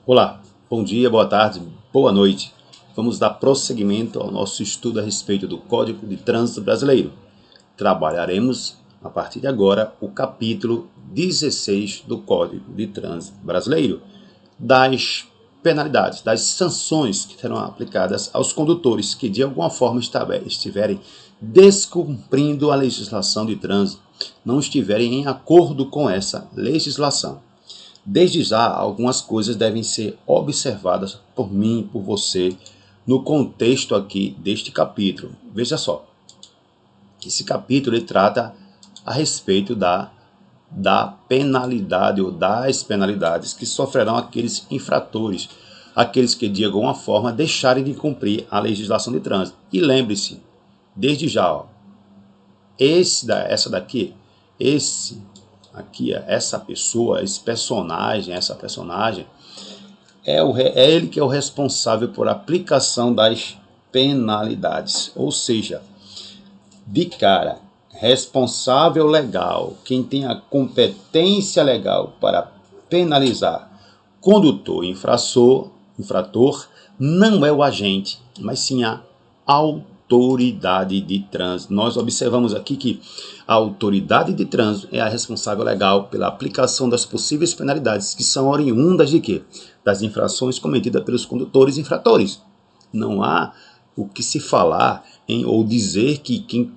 Olá, bom dia, boa tarde, boa noite. Vamos dar prosseguimento ao nosso estudo a respeito do Código de Trânsito Brasileiro. Trabalharemos, a partir de agora, o capítulo 16 do Código de Trânsito Brasileiro, das penalidades, das sanções que serão aplicadas aos condutores que de alguma forma estiverem descumprindo a legislação de trânsito, não estiverem em acordo com essa legislação. Desde já, algumas coisas devem ser observadas por mim, por você, no contexto aqui deste capítulo. Veja só, esse capítulo ele trata a respeito da penalidade ou das penalidades que sofrerão aqueles infratores, aqueles que de alguma forma deixarem de cumprir a legislação de trânsito. E lembre-se, desde já, ó, essa pessoa, esse personagem, essa personagem, é ele que é o responsável por aplicação das penalidades. Ou seja, de cara, responsável legal, quem tem a competência legal para penalizar condutor infrator, não é o agente, mas sim a autoridade de trânsito. Nós observamos aqui que a autoridade de trânsito é a responsável legal pela aplicação das possíveis penalidades, que são oriundas de quê? Das infrações cometidas pelos condutores infratores. Não há o que se falar ou dizer que quem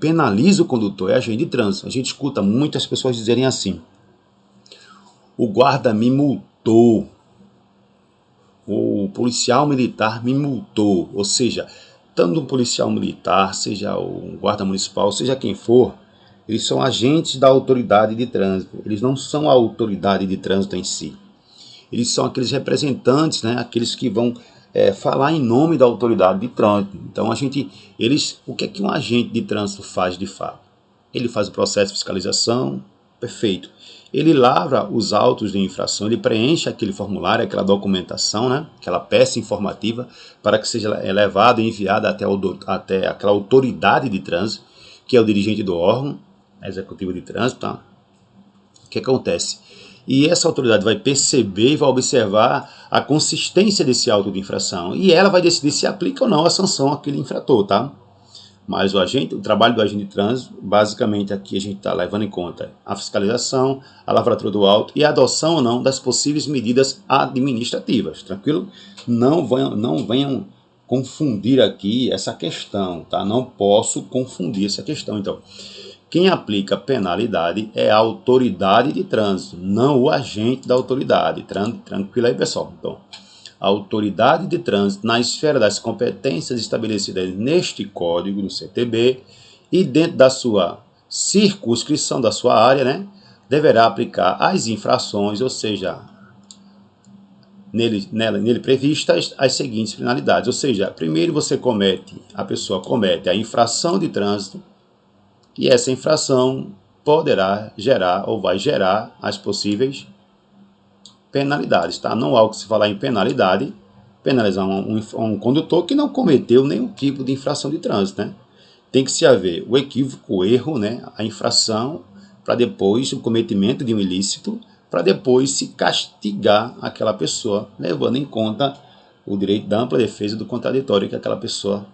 penaliza o condutor é agente de trânsito. A gente escuta muitas pessoas dizerem assim: o guarda me multou, o policial militar me multou. Ou seja, tanto um policial militar, seja o guarda municipal, seja quem for, eles são agentes da autoridade de trânsito. Eles não são a autoridade de trânsito em si. Eles são aqueles representantes, né, aqueles que vão falar em nome da autoridade de trânsito. Então, o que é que um agente de trânsito faz de fato? Ele faz o processo de fiscalização, perfeito. Ele lavra os autos de infração, ele preenche aquele formulário, aquela documentação, né, aquela peça informativa, para que seja levada e enviada até aquela autoridade de trânsito, que é o dirigente do órgão executivo de trânsito. Tá? O que acontece? E essa autoridade vai perceber e vai observar a consistência desse auto de infração. E ela vai decidir se aplica ou não a sanção àquele infrator, tá? Mas o trabalho do agente de trânsito, basicamente aqui a gente está levando em conta a fiscalização, a lavratura do auto e a adoção ou não das possíveis medidas administrativas, tranquilo? Não venham confundir aqui essa questão, tá? Não posso confundir essa questão, então. Quem aplica penalidade é a autoridade de trânsito, não o agente da autoridade. Tranquilo aí, pessoal? Então, a autoridade de trânsito, na esfera das competências estabelecidas neste código do CTB e dentro da sua circunscrição da sua área, né, deverá aplicar as infrações, ou seja, nele previstas as seguintes penalidades. Ou seja, primeiro a pessoa comete a infração de trânsito, e essa infração poderá gerar ou vai gerar as possíveis penalidades. Tá? Não há o que se falar em penalidade, penalizar um condutor que não cometeu nenhum tipo de infração de trânsito. Né? Tem que se haver o equívoco, o erro, né? A infração, para depois o cometimento de um ilícito, para depois se castigar aquela pessoa, levando em conta o direito da ampla defesa do contraditório que aquela pessoa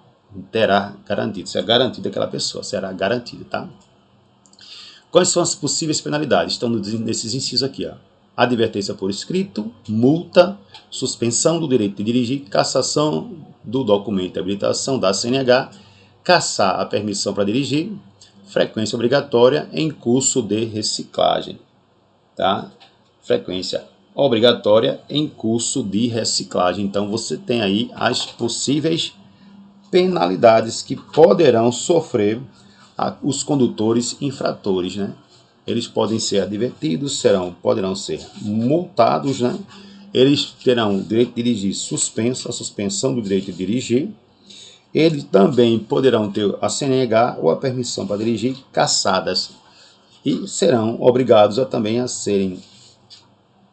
terá garantido, se é garantido aquela pessoa, será garantido, tá? Quais são as possíveis penalidades? Estão nesses incisos aqui, ó. Advertência por escrito, multa, suspensão do direito de dirigir, cassação do documento de habilitação da CNH, cassar a permissão para dirigir, frequência obrigatória em curso de reciclagem, tá? Frequência obrigatória em curso de reciclagem. Então, você tem aí as possíveis penalidades que poderão sofrer os condutores infratores, né? Eles podem ser advertidos, poderão ser multados, né? Eles terão o direito de dirigir suspenso, a suspensão do direito de dirigir. Eles também poderão ter a CNH ou a permissão para dirigir cassadas e serão obrigados também a serem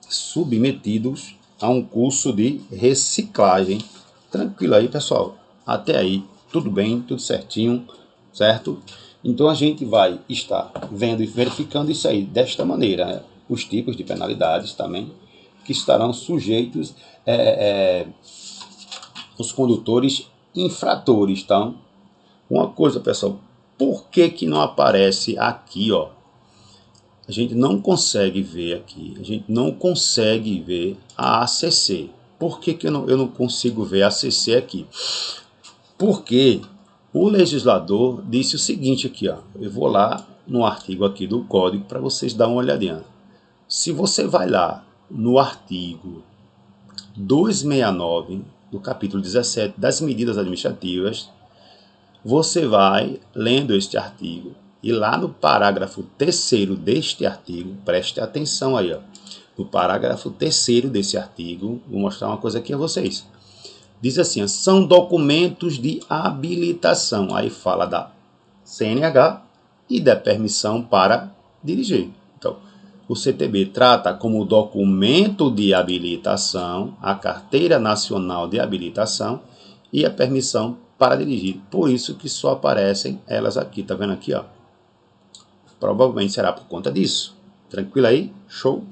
submetidos a um curso de reciclagem. Tranquilo aí, pessoal? Até aí, tudo bem, tudo certinho, certo? Então a gente vai estar vendo e verificando isso aí desta maneira, né? Os tipos de penalidades também, que estarão sujeitos os condutores infratores, tá? Uma coisa, pessoal, por que que não aparece aqui, ó? A gente não consegue ver aqui, a gente não consegue ver a ACC. Por que que eu não consigo ver a ACC aqui? Porque o legislador disse o seguinte aqui, ó. Eu vou lá no artigo aqui do código para vocês darem uma olhadinha. Se você vai lá no artigo 269 do capítulo 17 das medidas administrativas, você vai lendo este artigo e lá no parágrafo 3º deste artigo, preste atenção aí, ó. No parágrafo 3º desse artigo, vou mostrar uma coisa aqui a vocês. Diz assim, são documentos de habilitação. Aí fala da CNH e da permissão para dirigir. Então, o CTB trata como documento de habilitação a Carteira Nacional de Habilitação e a permissão para dirigir. Por isso que só aparecem elas aqui. Tá vendo aqui, ó? Provavelmente será por conta disso. Tranquilo aí? Show?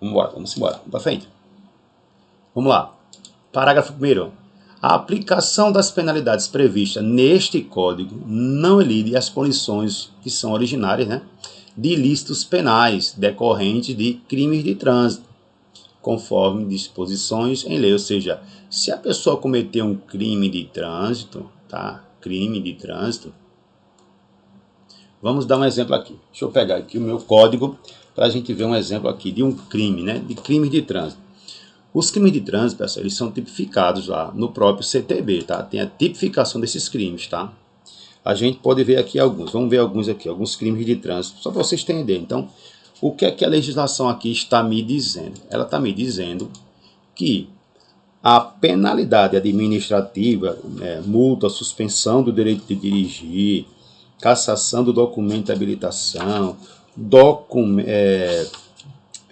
Vamos embora. Vamos para frente. Vamos lá. Parágrafo 1º. A aplicação das penalidades previstas neste Código não elide as punições que são originárias, né, de ilícitos penais decorrentes de crimes de trânsito, conforme disposições em lei. Ou seja, se a pessoa cometer um crime de trânsito, tá? Crime de trânsito. Vamos dar um exemplo aqui. Deixa eu pegar aqui o meu código para a gente ver um exemplo aqui de um crime, né, de crimes de trânsito. Os crimes de trânsito, pessoal, eles são tipificados lá no próprio CTB, tá? Tem a tipificação desses crimes, tá? A gente pode ver aqui alguns, vamos ver alguns aqui, alguns crimes de trânsito, só para vocês entenderem. Então, o que é que a legislação aqui está me dizendo? Ela está me dizendo que a penalidade administrativa, multa, suspensão do direito de dirigir, cassação do documento de habilitação,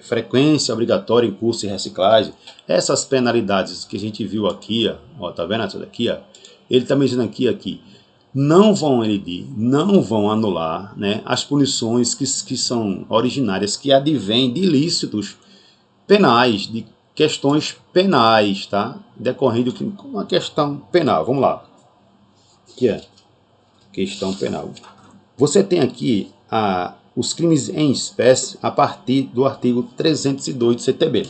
frequência obrigatória em curso e reciclagem, essas penalidades que a gente viu aqui, ó, tá vendo essa daqui, ó? Ele está me dizendo aqui, não vão elidir, não vão anular, né, as punições que são originárias, que advêm de ilícitos penais, de questões penais, tá? Decorrendo de uma questão penal. Vamos lá. Que é questão penal. Você tem aqui os crimes em espécie a partir do artigo 302 do CTB,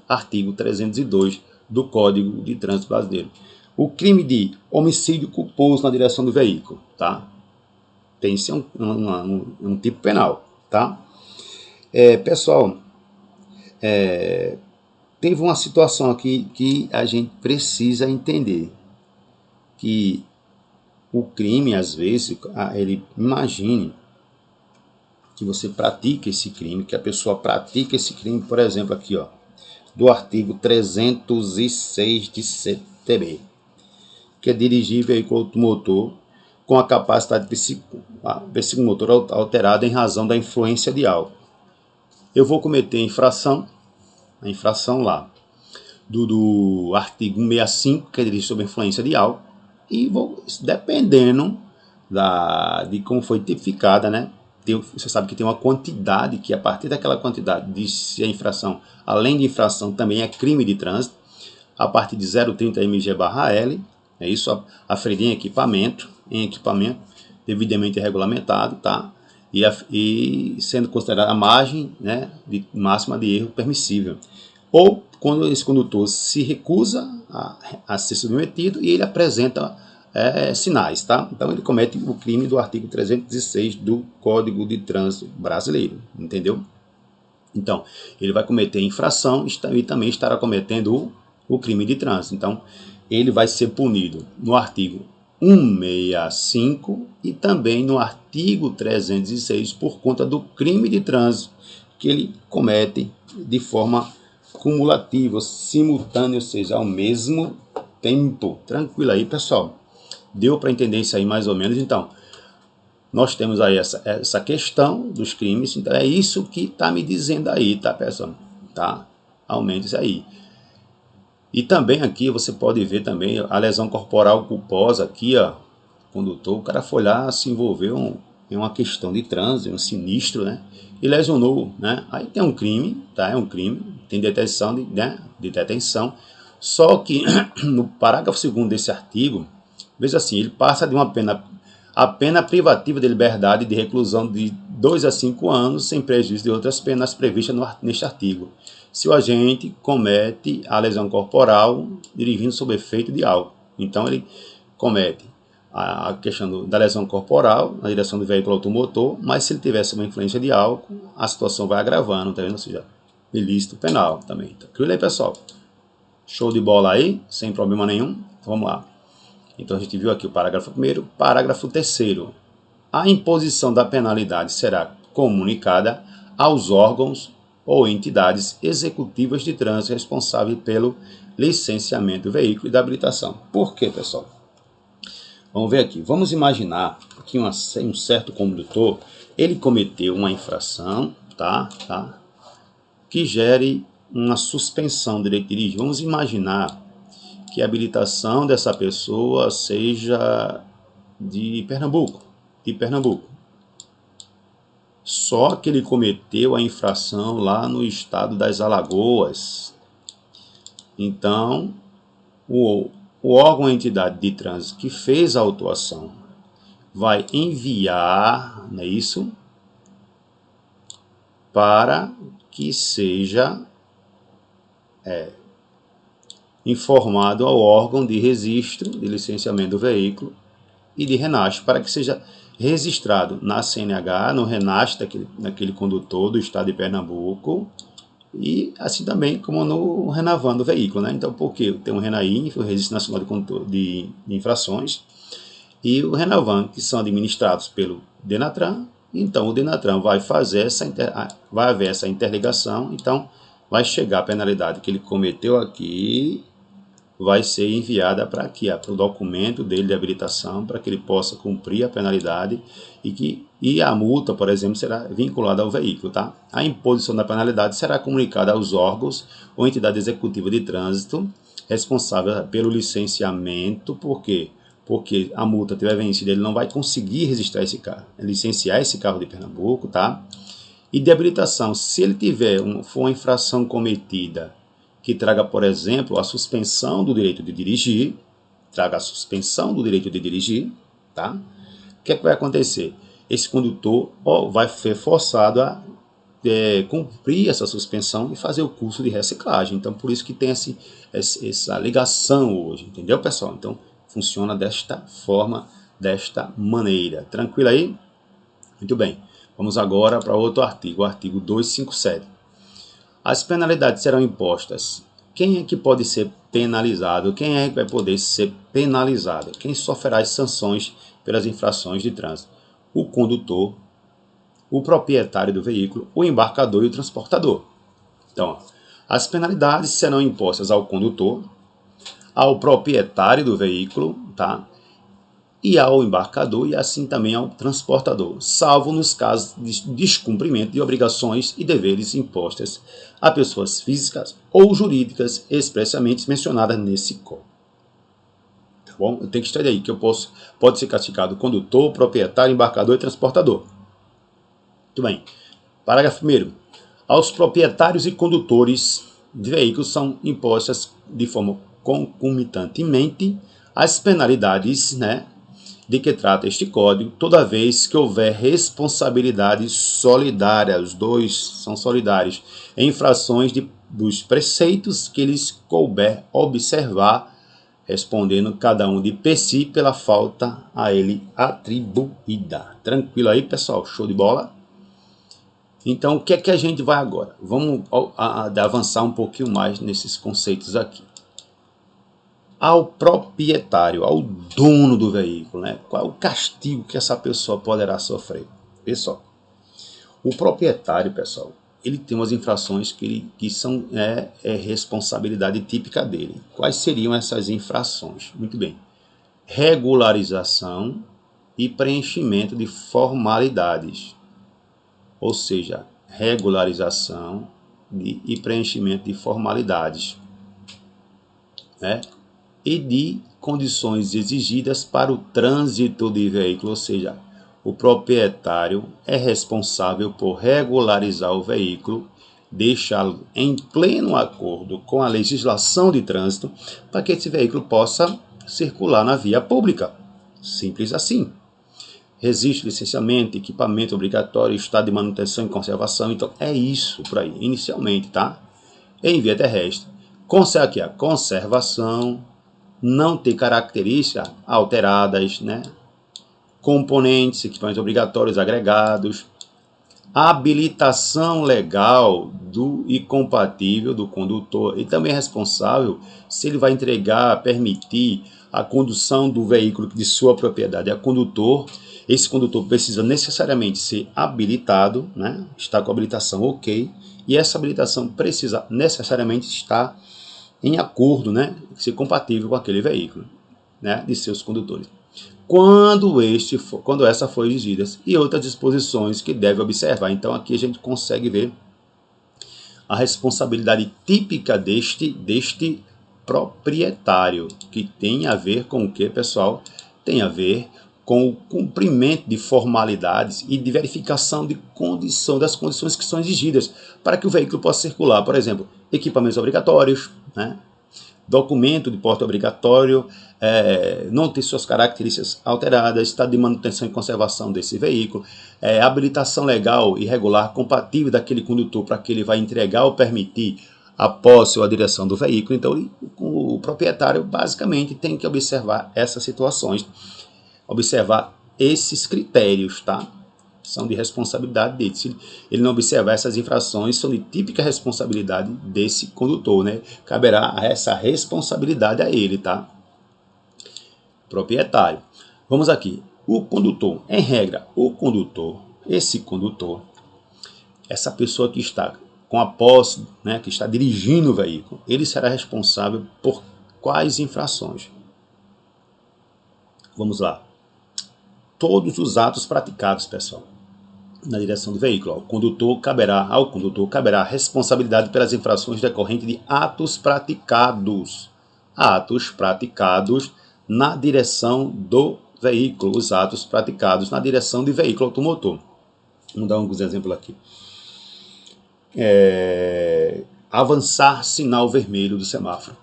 artigo 302 do Código de Trânsito Brasileiro. O crime de homicídio culposo na direção do veículo, tá? Tem que ser um tipo penal, tá? Pessoal, teve uma situação aqui que a gente precisa entender, que o crime, às vezes, ele imagine que você pratica esse crime, que a pessoa pratica esse crime, por exemplo, aqui, ó, do artigo 306 de CTB, que é dirigir veículo automotor com a capacidade psicomotor alterada em razão da influência de álcool. Eu vou cometer a infração lá do artigo 165, que é dirigir sob influência de álcool, e vou, dependendo de como foi tipificada, né? Você sabe que tem uma quantidade, que a partir daquela quantidade de se a infração, além de infração, também é crime de trânsito, a partir de 0,30 mg/L, é isso, aferido em equipamento, devidamente regulamentado, tá? E sendo considerada a margem, né, máxima de erro permissível. Ou quando esse condutor se recusa a ser submetido e ele apresenta sinais, tá? Então ele comete o crime do artigo 306 do Código de Trânsito Brasileiro, entendeu? Então, ele vai cometer infração e também estará cometendo o crime de trânsito. Então, ele vai ser punido no artigo 165 e também no artigo 306 por conta do crime de trânsito que ele comete de forma cumulativa, simultânea, ou seja, ao mesmo tempo. Tranquilo aí, pessoal? Deu para entender isso aí mais ou menos? Então, nós temos aí essa questão dos crimes. Então, é isso que está me dizendo aí, tá, pessoal? Tá? Aumente isso aí. E também aqui você pode ver também a lesão corporal culposa aqui, ó. Condutor, o cara foi lá, se envolveu em uma questão de trânsito, um sinistro, né? E lesionou, né? Aí tem um crime, tá? É um crime, tem detenção, né? De detenção. Só que no parágrafo 2º desse artigo, veja assim, ele passa de a pena privativa de liberdade de reclusão de 2 a 5 anos, sem prejuízo de outras penas previstas neste artigo, se o agente comete a lesão corporal dirigindo sob efeito de álcool. Então ele comete a questão da lesão corporal na direção do veículo automotor, mas se ele tivesse uma influência de álcool, a situação vai agravando, tá vendo? Ou seja, ilícito penal também. Tranquilo aí, pessoal? Show de bola aí, sem problema nenhum. Então vamos lá. Então a gente viu aqui o parágrafo 1º. Parágrafo 3º. A imposição da penalidade será comunicada aos órgãos ou entidades executivas de trânsito responsáveis pelo licenciamento do veículo e da habilitação. Por quê, pessoal? Vamos ver aqui. Vamos imaginar que um certo condutor, ele cometeu uma infração, tá? Que gere uma suspensão do direito de dirigir. Vamos imaginar que a habilitação dessa pessoa seja de Pernambuco. Só que ele cometeu a infração lá no estado das Alagoas. Então, o órgão ou entidade de trânsito que fez a autuação vai enviar, não é isso? Para que seja informado ao órgão de registro de licenciamento do veículo e de RENAST, para que seja registrado na CNH, no RENAST daquele condutor do estado de Pernambuco, e assim também como no RENAVAN do veículo, né? Então, porque tem o RENAINF, o Registro Nacional de Infrações, e o RENAVAN, que são administrados pelo DENATRAN. Então, o DENATRAN vai haver essa interligação, então vai chegar a penalidade que ele cometeu aqui, vai ser enviada para aqui, para o documento dele de habilitação, para que ele possa cumprir a penalidade e a multa, por exemplo, será vinculada ao veículo, tá? A imposição da penalidade será comunicada aos órgãos ou entidade executiva de trânsito responsável pelo licenciamento. Por quê? Porque a multa tiver vencida, ele não vai conseguir registrar esse carro, licenciar esse carro de Pernambuco, tá? E de habilitação, se ele for uma infração cometida que traga, por exemplo, a suspensão do direito de dirigir, tá? O que é que vai acontecer? Esse condutor vai ser forçado a cumprir essa suspensão e fazer o curso de reciclagem. Então, por isso que tem essa ligação hoje, entendeu, pessoal? Então, funciona desta forma, desta maneira. Tranquilo aí? Muito bem. Vamos agora para outro artigo, o artigo 257. As penalidades serão impostas. Quem é que pode ser penalizado? Quem é que vai poder ser penalizado? Quem sofrerá as sanções pelas infrações de trânsito? O condutor, o proprietário do veículo, o embarcador e o transportador. Então, as penalidades serão impostas ao condutor, ao proprietário do veículo, tá? E ao embarcador e assim também ao transportador, salvo nos casos de descumprimento de obrigações e deveres impostas a pessoas físicas ou jurídicas expressamente mencionadas nesse Código. Tá bom? Eu tenho que estar aí que pode ser classificado condutor, proprietário, embarcador e transportador. Muito bem. Parágrafo 1º. Aos proprietários e condutores de veículos são impostas de forma concomitantemente as penalidades, né, de que trata este código, toda vez que houver responsabilidade solidária, os dois são solidários, em infrações dos preceitos que lhes couber observar, respondendo cada um de per si pela falta a ele atribuída. Tranquilo aí, pessoal? Show de bola? Então, o que é que a gente vai agora? Vamos avançar um pouquinho mais nesses conceitos aqui. Ao proprietário, ao dono do veículo, né? Qual é o castigo que essa pessoa poderá sofrer? Pessoal, o proprietário, pessoal, ele tem umas infrações que são responsabilidade típica dele. Quais seriam essas infrações? Muito bem. Regularização e preenchimento de formalidades. Ou seja, regularização e preenchimento de formalidades, né? E de condições exigidas para o trânsito de veículo, ou seja, o proprietário é responsável por regularizar o veículo, deixá-lo em pleno acordo com a legislação de trânsito para que esse veículo possa circular na via pública. Simples assim. Registro, licenciamento, equipamento obrigatório, estado de manutenção e conservação. Então, é isso por aí, inicialmente, tá? Em via terrestre. Aqui a conservação, não ter características alteradas, né? Componentes, equipamentos obrigatórios agregados, habilitação legal e compatível do condutor. E também é responsável se ele vai entregar, permitir a condução do veículo de sua propriedade a condutor. Esse condutor precisa necessariamente ser habilitado, né? Está com a habilitação ok, e essa habilitação precisa necessariamente estar em acordo, né? Ser compatível com aquele veículo, né? De seus condutores. Quando essa for exigida, e outras disposições que deve observar. Então aqui a gente consegue ver a responsabilidade típica deste proprietário, que tem a ver com o que, pessoal? Tem a ver com o cumprimento de formalidades e de verificação das condições que são exigidas para que o veículo possa circular. Por exemplo, equipamentos obrigatórios, né? Documento de porte obrigatório, não ter suas características alteradas, estado de manutenção e conservação desse veículo, habilitação legal e regular compatível daquele condutor para que ele vai entregar ou permitir a posse ou a direção do veículo. Então, o proprietário basicamente tem que observar essas situações, observar esses critérios, tá? São de responsabilidade dele. Se ele não observar essas infrações, são de típica responsabilidade desse condutor, né? Caberá essa responsabilidade a ele, tá? Proprietário. Vamos aqui. O condutor, em regra, esse condutor, essa pessoa que está com a posse, né, que está dirigindo o veículo, ele será responsável por quais infrações? Vamos lá. Todos os atos praticados, pessoal, na direção do veículo. Ao condutor caberá a responsabilidade pelas infrações decorrentes de atos praticados na direção do veículo, os atos praticados na direção de veículo automotor. Vamos dar alguns exemplos aqui. Avançar sinal vermelho do semáforo.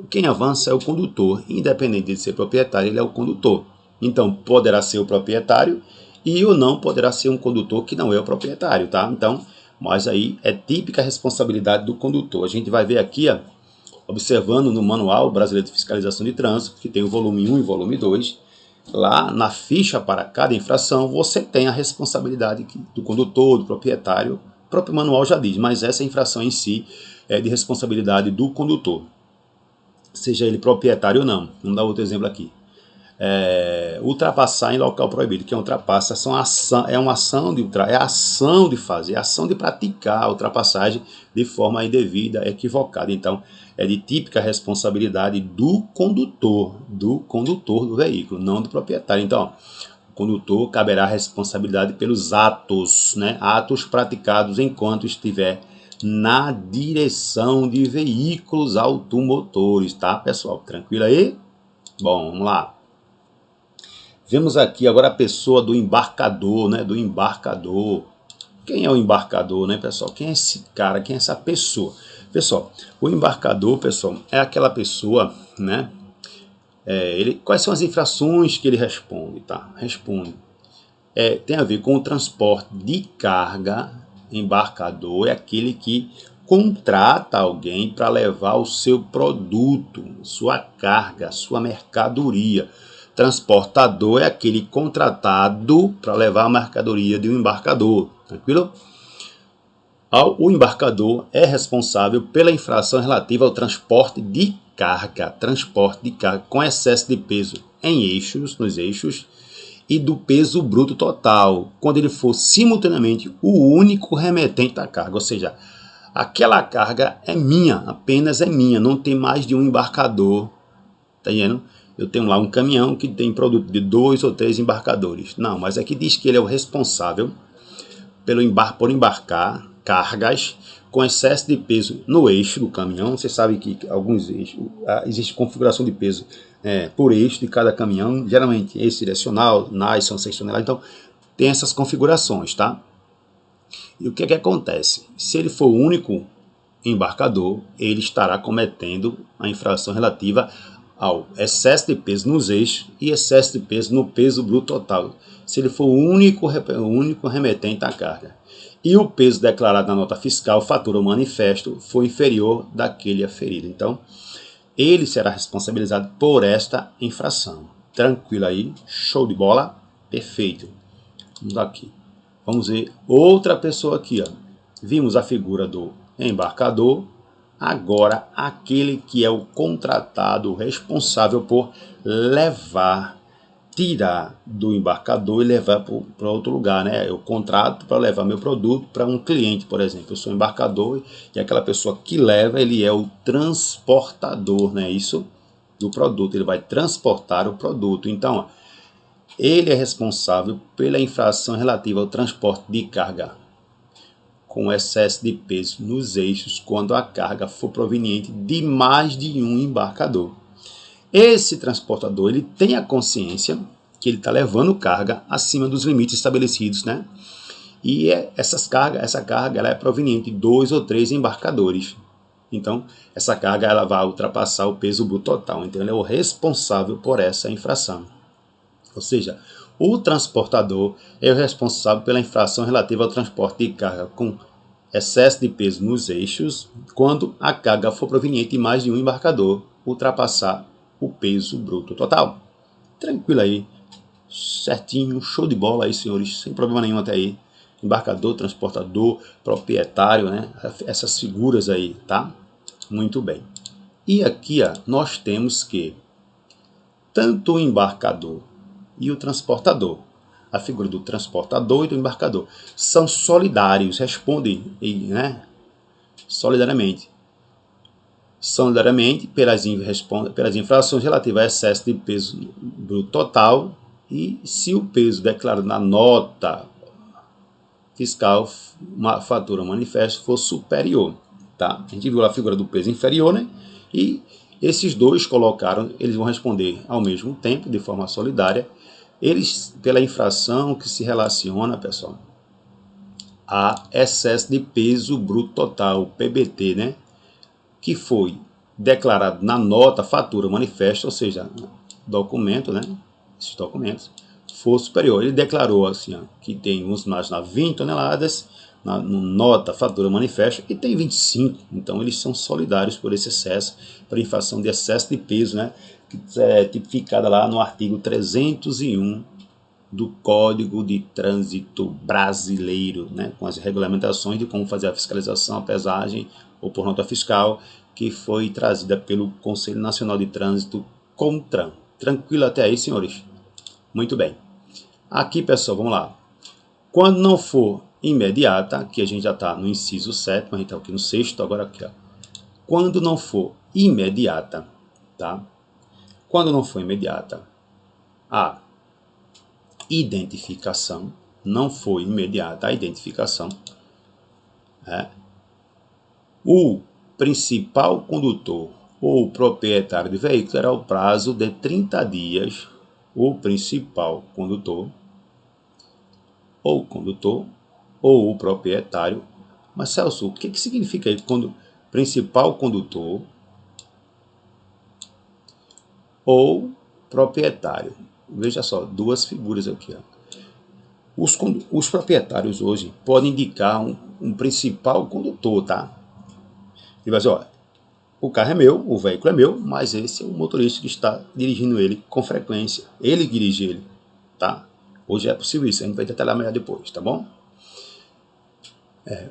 Quem avança é o condutor, independente de ser proprietário, ele é o condutor. Então, poderá ser o proprietário e ou não poderá ser um condutor que não é o proprietário, tá? Então, mas aí é típica responsabilidade do condutor. A gente vai ver aqui, observando no Manual Brasileiro de Fiscalização de Trânsito, que tem o volume 1 e o volume 2, lá na ficha para cada infração, você tem a responsabilidade do condutor, do proprietário. O próprio manual já diz, mas essa infração em si é de responsabilidade do condutor, seja ele proprietário ou não. Vamos dar outro exemplo aqui. Ultrapassar em local proibido. Que é ultrapassação, é a ação de praticar a ultrapassagem de forma indevida, equivocada. Então, é de típica responsabilidade do condutor do veículo, não do proprietário. Então, o condutor caberá responsabilidade pelos atos, né? Atos praticados enquanto estiver na direção de veículos automotores, tá, pessoal? Tranquilo aí? Bom, vamos lá. Vemos aqui agora a pessoa do embarcador, né? Do embarcador. Quem é o embarcador, né, pessoal? Quem é esse cara? Quem é essa pessoa? Pessoal, o embarcador, pessoal, é aquela pessoa, né? Quais são as infrações que ele responde, tá? Tem a ver com o transporte de carga. Embarcador é aquele que contrata alguém para levar o seu produto, sua carga, sua mercadoria. Transportador é aquele contratado para levar a mercadoria de um embarcador, tranquilo? O embarcador é responsável pela infração relativa ao transporte de carga com excesso de peso nos eixos, e do peso bruto total, quando ele for simultaneamente o único remetente da carga, ou seja, aquela carga é minha, apenas é minha, não tem mais de um embarcador, tá entendendo? Eu tenho lá um caminhão que tem produto de 2 ou 3 embarcadores. Não, mas aqui diz que ele é o responsável por embarcar cargas com excesso de peso no eixo do caminhão. Você sabe que alguns eixos existe configuração de peso por eixo de cada caminhão, geralmente esse direcional, são 6 toneladas, então tem essas configurações, tá? E o que acontece? Se ele for o único embarcador, ele estará cometendo a infração relativa ao excesso de peso nos eixos e excesso de peso no peso bruto total, se ele for o único remetente à carga. E o peso declarado na nota fiscal, fatura ou manifesto for inferior daquele aferido. Então, ele será responsabilizado por esta infração. Tranquilo aí? Show de bola? Perfeito. Vamos aqui. Vamos ver outra pessoa aqui, ó. Vimos a figura do embarcador. Agora, aquele que é o contratado, responsável por levar, tirar do embarcador e levar para outro lugar, né? Eu contrato para levar meu produto para um cliente, por exemplo. Eu sou embarcador e aquela pessoa que leva, ele é o transportador, né? Isso do produto. Ele vai transportar o produto. Então, ele é responsável pela infração relativa ao transporte de carga com excesso de peso nos eixos quando a carga for proveniente de mais de um embarcador. Esse transportador ele tem a consciência que ele está levando carga acima dos limites estabelecidos, né? E essa carga ela é proveniente de 2 ou 3 embarcadores. Então, essa carga ela vai ultrapassar o peso bruto total. Então, ele é o responsável por essa infração. Ou seja, o transportador é o responsável pela infração relativa ao transporte de carga com excesso de peso nos eixos, quando a carga for proveniente de mais de um embarcador, ultrapassar o peso bruto total. Tranquilo aí, certinho, show de bola aí, senhores, sem problema nenhum até aí. Embarcador, transportador, proprietário, né? Essas figuras aí, tá? Muito bem. E aqui, ó, nós temos que tanto o embarcador e o transportador, a figura do transportador e do embarcador, são solidários, respondem, né, solidariamente pelas infrações relativas a excesso de peso bruto total e se o peso declarado na nota fiscal, uma fatura manifesto, for superior. Tá? A gente viu a figura do peso inferior, né? E esses dois eles vão responder ao mesmo tempo, de forma solidária, eles pela infração que se relaciona, pessoal, a excesso de peso bruto total, PBT, né? Que foi declarado na nota, fatura, manifesto, ou seja, documento, né? Esses documentos, for superior. Ele declarou assim, ó, que tem uns mais na 20 toneladas, na nota, fatura, manifesto, e tem 25. Então, eles são solidários por esse excesso, por infração de excesso de peso, né? Que é tipificada lá no artigo 301 do Código de Trânsito Brasileiro, né? Com as regulamentações de como fazer a fiscalização, a pesagem ou por nota fiscal, que foi trazida pelo Conselho Nacional de Trânsito, CONTRAN. Tranquilo até aí, senhores? Muito bem. Aqui, pessoal, vamos lá. Quando não for imediata, aqui a gente já está no inciso 7, a gente está aqui no 6º, agora aqui, ó. Quando não for imediata, tá? Quando não for imediata, a identificação, não foi imediata a identificação, o principal condutor ou proprietário do veículo terá o prazo de 30 dias, o principal condutor ou o proprietário. Mas, Celso, o que significa aí quando principal condutor ou proprietário? Veja só, duas figuras aqui. Ó. Os proprietários hoje podem indicar um principal condutor, tá? Ele vai dizer, ó, o carro é meu, o veículo é meu, mas esse é o motorista que está dirigindo ele com frequência. Ele dirige ele, tá? Hoje é possível isso, a gente vai detalhar melhor depois, tá bom?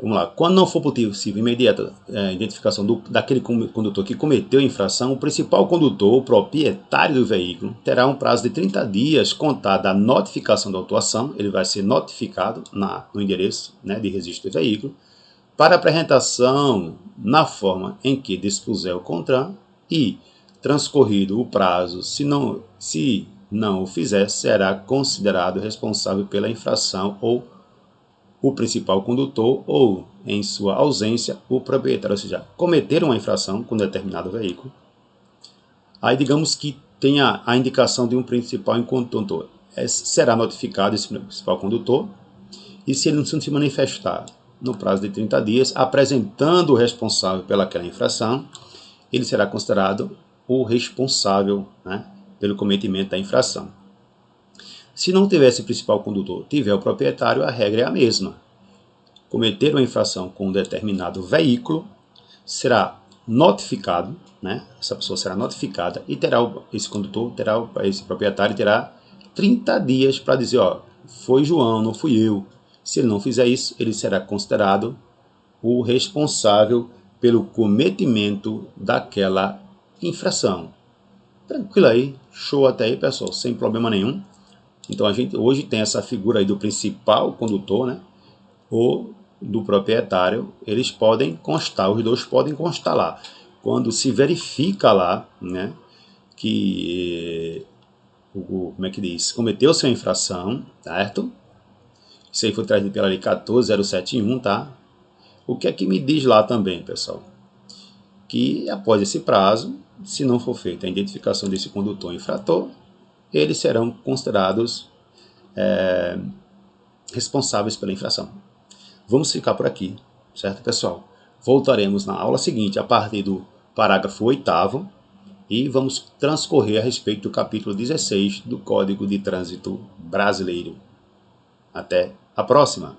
Vamos lá. Quando não for possível imediata identificação daquele condutor que cometeu a infração, o principal condutor, o proprietário do veículo, terá um prazo de 30 dias contado da notificação da autuação. Ele vai ser notificado no endereço, né, de registro do veículo, para apresentação na forma em que dispuser o CONTRAN e, transcorrido o prazo, se não o fizer, será considerado responsável pela infração ou o principal condutor ou, em sua ausência, o proprietário, ou seja, cometeram uma infração com determinado veículo. Aí digamos que tenha a indicação de um principal condutor, será notificado esse principal condutor, e se ele não se manifestar no prazo de 30 dias, apresentando o responsável pelaquela infração, ele será considerado o responsável, né, pelo cometimento da infração. Se não tiver esse principal condutor, tiver o proprietário, a regra é a mesma. Cometer uma infração com um determinado veículo, será notificado, né, essa pessoa será notificada e esse condutor, esse proprietário terá 30 dias para dizer, ó, foi João, não fui eu. Se ele não fizer isso, ele será considerado o responsável pelo cometimento daquela infração. Tranquilo aí, show até aí, pessoal, sem problema nenhum. Então a gente hoje tem essa figura aí do principal condutor, né, ou do proprietário. Eles podem constar, os dois podem constar lá. Quando se verifica lá, né, que como é que diz? Cometeu sua infração, certo? Isso aí foi trazido pela lei 14.071, tá? O que é que me diz lá também, pessoal? Que após esse prazo, se não for feita a identificação desse condutor infrator, eles serão considerados responsáveis pela infração. Vamos ficar por aqui, certo, pessoal? Voltaremos na aula seguinte, a partir do parágrafo 8º, e vamos transcorrer a respeito do capítulo 16 do Código de Trânsito Brasileiro. Até a próxima!